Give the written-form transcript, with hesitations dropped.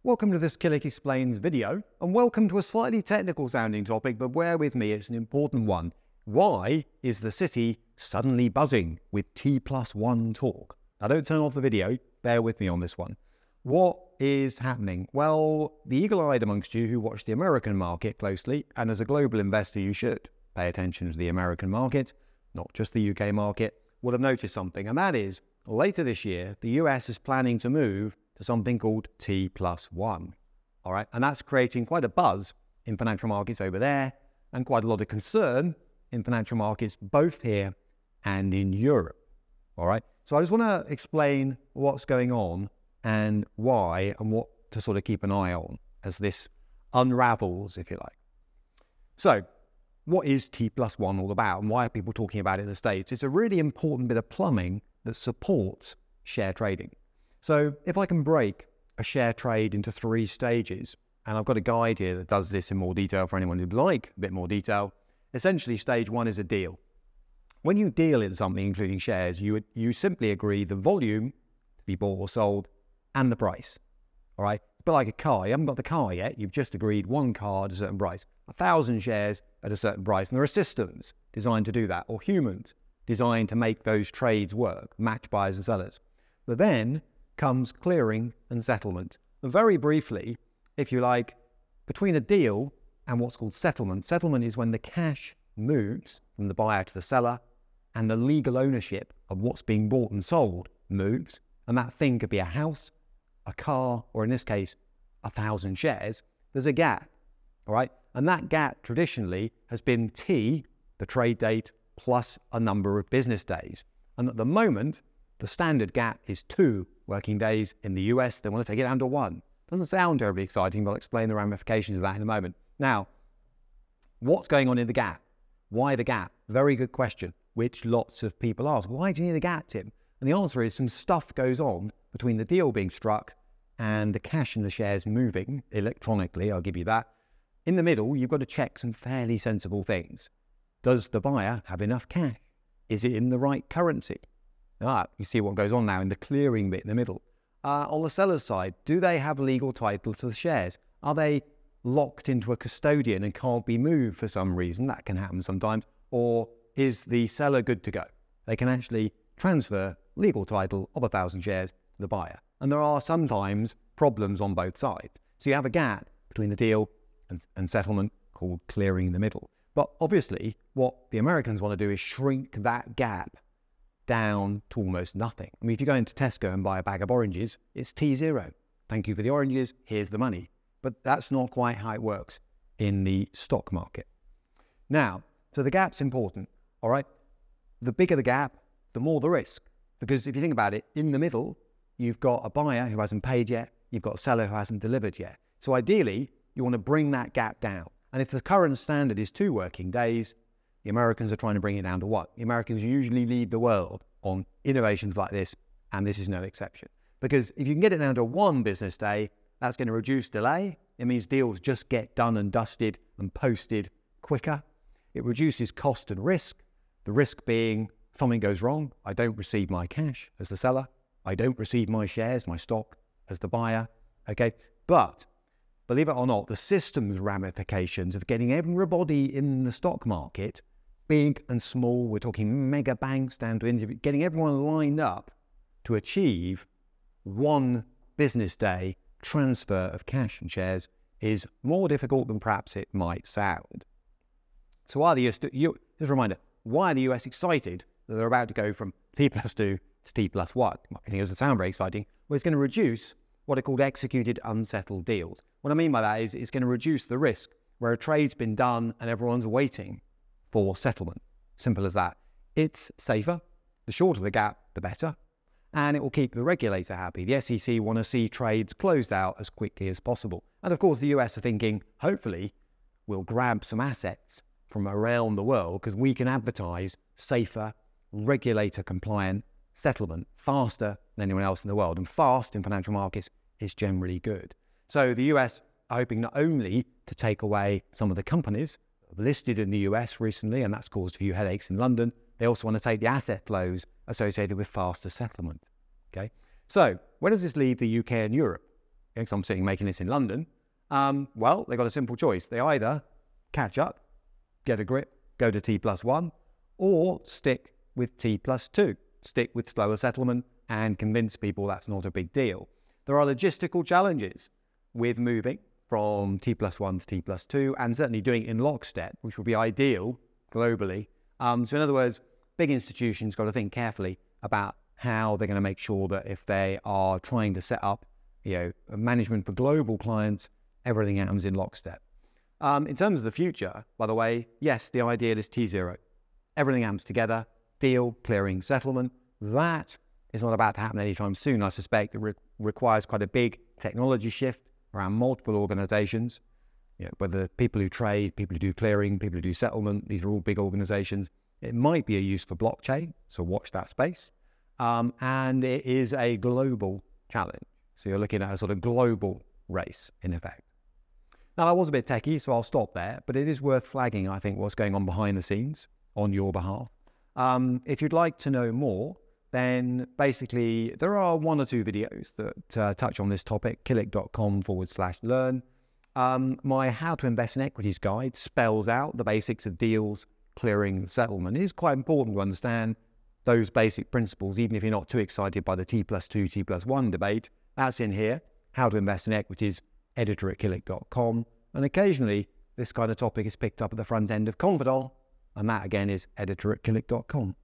Welcome to this Killick Explains video, and welcome to a slightly technical sounding topic, but bear with me, it's an important one. Why is the city suddenly buzzing with T+1 talk? Now don't turn off the video, bear with me on this one. What is happening? Well, the eagle-eyed amongst you who watch the American market closely, and as a global investor you should pay attention to the American market, not just the UK market, would have noticed something, and that is, later this year, the US is planning to move to something called T+1. All right, and that's creating quite a buzz in financial markets over there and quite a lot of concern in financial markets both here and in Europe. All right, so I just want to explain what's going on and why and what to sort of keep an eye on as this unravels, if you like. So, what is T+1 all about and why are people talking about it in the States? It's a really important bit of plumbing that supports share trading. So if I can break a share trade into 3 stages, and I've got a guide here that does this in more detail for anyone who'd like a bit more detail. Essentially, stage 1 is a deal. When you deal in something, including shares, you simply agree the volume to be bought or sold and the price. All right? But like a car, you haven't got the car yet. You've just agreed one car at a certain price, 1,000 shares at a certain price. And there are systems designed to do that, or humans designed to make those trades work, match buyers and sellers. But then comes clearing and settlement. And very briefly, if you like, between a deal and what's called settlement. Settlement is when the cash moves from the buyer to the seller and the legal ownership of what's being bought and sold moves. And that thing could be a house, a car, or in this case, 1,000 shares. There's a gap, all right? And that gap traditionally has been T, the trade date, plus a number of business days. And at the moment, the standard gap is 2 working days. In the US, they want to take it down to 1. Doesn't sound terribly exciting, but I'll explain the ramifications of that in a moment. Now, what's going on in the gap? Why the gap? Very good question, which lots of people ask. Why do you need a gap, Tim? And the answer is some stuff goes on between the deal being struck and the cash and the shares moving electronically, I'll give you that. In the middle, you've got to check some fairly sensible things. Does the buyer have enough cash? Is it in the right currency? You see what goes on now in the clearing bit in the middle. On the seller's side, do they have legal title to the shares? Are they locked into a custodian and can't be moved for some reason? That can happen sometimes. Or is the seller good to go? They can actually transfer legal title of 1,000 shares to the buyer. And there are sometimes problems on both sides. So you have a gap between the deal and settlement called clearing in the middle. But obviously, what the Americans want to do is shrink that gap down to almost nothing. I mean, if you go into Tesco and buy a bag of oranges, it's T0. Thank you for the oranges, here's the money. But that's not quite how it works in the stock market. Now, so the gap's important, all right? The bigger the gap, the more the risk. Because if you think about it, in the middle, you've got a buyer who hasn't paid yet, you've got a seller who hasn't delivered yet. So ideally, you want to bring that gap down. And if the current standard is 2 working days, the Americans are trying to bring it down to 1. The Americans usually lead the world on innovations like this, and this is no exception. Because if you can get it down to 1 business day, that's going to reduce delay. It means deals just get done and dusted and posted quicker. It reduces cost and risk. The risk being something goes wrong. I don't receive my cash as the seller. I don't receive my shares, my stock, as the buyer. Okay, but believe it or not, the systems ramifications of getting everybody in the stock market, big and small, we're talking mega banks down to individual, getting everyone lined up to achieve 1 business day transfer of cash and shares is more difficult than perhaps it might sound. So why are the US, just a reminder, why are the US excited that they're about to go from T+2 to T+1? I think it doesn't sound very exciting. Well, it's going to reduce what are called executed unsettled deals. What I mean by that is it's going to reduce the risk where a trade's been done and everyone's waiting for settlement. Simple as that. It's safer. The shorter the gap, the better. And it will keep the regulator happy. The SEC want to see trades closed out as quickly as possible. And of course, the US are thinking, hopefully, we'll grab some assets from around the world because we can advertise safer, regulator-compliant settlement faster than anyone else in the world. And fast in financial markets is generally good. So the US are hoping not only to take away some of the companies that have listed in the US recently, and that's caused a few headaches in London, they also want to take the asset flows associated with faster settlement. Okay, so where does this leave the UK and Europe? because I'm sitting making this in London, well, they've got a simple choice. They either catch up, get a grip, go to T+1, or stick with T+2, stick with slower settlement and convince people that's not a big deal. There are logistical challenges with moving from T+1 to T+2 and certainly doing it in lockstep, which would be ideal globally. So in other words, big institutions got to think carefully about how they're going to make sure that if they are trying to set up, a management for global clients, everything happens in lockstep. In terms of the future, by the way, yes, the ideal is T0. Everything happens together, deal, clearing, settlement. That is not about to happen anytime soon. I suspect it requires quite a big technology shift around multiple organizations, whether people who trade, people who do clearing, people who do settlement, these are all big organizations. It might be a use for blockchain, so watch that space. And it is a global challenge. So you're looking at a sort of global race, in effect. Now, that was a bit techie, so I'll stop there, but it is worth flagging, I think, what's going on behind the scenes on your behalf. If you'd like to know more, then basically there are 1 or 2 videos that touch on this topic, killick.com/learn. My How to Invest in Equities guide spells out the basics of deals, clearing, and settlement. It is quite important to understand those basic principles, even if you're not too excited by the T+2, T+1 debate. That's in here, How to Invest in Equities, editor at killick.com. And occasionally, this kind of topic is picked up at the front end of Confidant, and that again is editor at killick.com.